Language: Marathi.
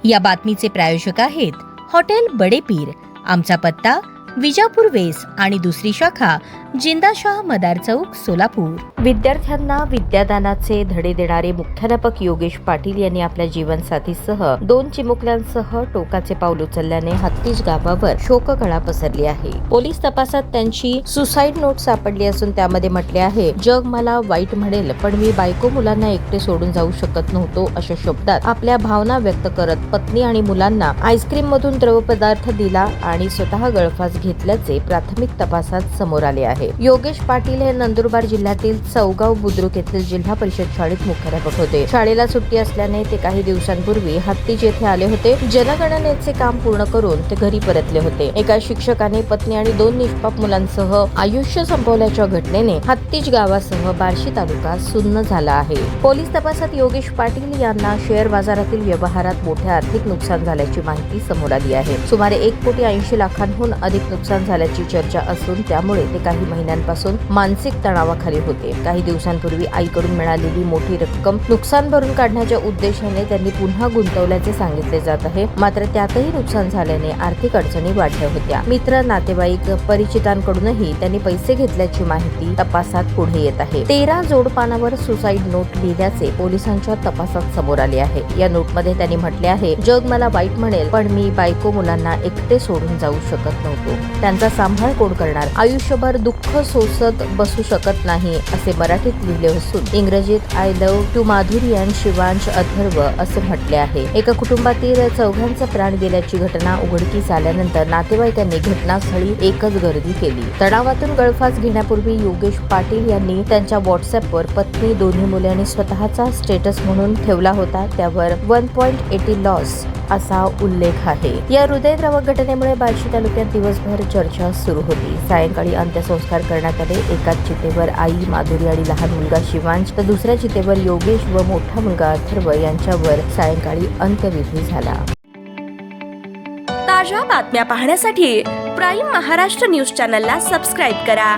या बातमीचे प्रायोजक आहेत हॉटेल बडे पीर। आमचा पत्ता विजापूर वेस आणि दुसरी शाखा जिंदाशाह मदार चौक सोलापूर। विद्यार्थ्यांना विद्यादानाचे धडे देणारे मुख्याध्यापक योगेश पाटील यांनी आपल्या जीवनसाथीसह 2 चिमुकल्यांसह टोकाचे पाऊल उचलल्याने हत्तीज गावावर शोककळा पसरली आहे। पोलीस तपासात त्यांची सुसाईड नोट सापडली असून त्यामध्ये म्हटले आहे, जग मला वाईट म्हणेल पण मी बायको मुलांना एकटे सोडून जाऊ शकत नव्हतो अशा शब्दात आपल्या भावना व्यक्त करत पत्नी आणि मुलांना आईस्क्रीम मधून द्रवपदार्थ दिला आणि स्वतः गळफास घेतल्याचे प्राथमिक तपासात समोर आले आहे। योगेश पाटील हे नंदुरबार जिल्ह्यातील चौगाव बुद्रुक येथील जिल्हा परिषद शाळेत मुख्याध्यापक होते। शाळेला सुट्टी असल्याने ते काही दिवसांपूर्वी हत्तीज येथे आले होते। जनगणनेचे काम पूर्ण करून ते घरी परतले होते। एका शिक्षकाने पत्नी आणि 2 निष्पाप मुलांसह आयुष्य संपवल्याच्या घटनेने हत्तीज गावासह बार्शी तालुका सुन्न झाला आहे। पोलीस तपासात योगेश पाटील यांना शेअर बाजारातील व्यवहारात मोठे आर्थिक नुकसान झाल्याची माहिती समोर आली आहे। सुमारे 1,80,00,000हून अधिक नुकसान झाल्याची चर्चा असून त्यामुळे ते काही महिन्यांपासून मानसिक तणावाखाली होते। काही दिवसांपूर्वी आईकडून मिळालेली मोठी रक्कम नुकसान भरून काढण्याच्या उद्देशाने त्यांनी पुन्हा गुंतवल्याचे सांगितले जात आहे। मात्र त्यातही नुकसान झाल्याने आर्थिक अडचणी वाढल्या होत्या। मित्र, नातेवाईक, परिचितांकडूनही त्यांनी पैसे घेतल्याची माहिती तपासात पुढे येत आहे। 13 जोडपानावर सुसाईड नोट लिहिल्याचे पोलिसांच्या तपासात समोर आले आहे। या नोटमध्ये त्यांनी म्हटले आहे, जग मला वाईट म्हणेल पण मी बायको मुलांना एकटे सोडून जाऊ शकत नव्हतो। त्यांचा सांभाळ कोण करणार? आयुष्यभर दुःख सोसत बसू शकत नाही असे मराठीत लिहिले असून इंग्रजीत I love to Madhuri and Shivansh Atharva असे म्हटले आहे। एका कुटुंबातील 4घांचा प्राण गेल्याची घटना उघडकीस आल्यानंतर नातेवाईकांनी घटनास्थळी एकच गर्दी केली। तणावातून गळफास घेण्यापूर्वी योगेश पाटील यांनी त्यांच्या व्हॉट्सअपवर पत्नी, 2 मुले आणि स्वतःचा स्टेटस म्हणून ठेवला होता। त्यावर 1.80 लॉस असा उल्लेख आहे। या हृदयद्रावक घटनेमुळे बार्शी तालुक्यात दिवसभर चर्चा सुरू होती। सायंकाळी अंत्यसंस्कार करण्यात आले। एकाच चितेवर आई माधुरी आणि लहान मुलगा शिवांश तर दुसऱ्या चितेवर योगेश व मोठा मुलगा अथर्व यांच्यावर सायंकाळी अंत्यविधी झाला। ताज्या बातम्या पाहण्यासाठी प्राईम महाराष्ट्र न्यूज चॅनलला सबस्क्राईब करा।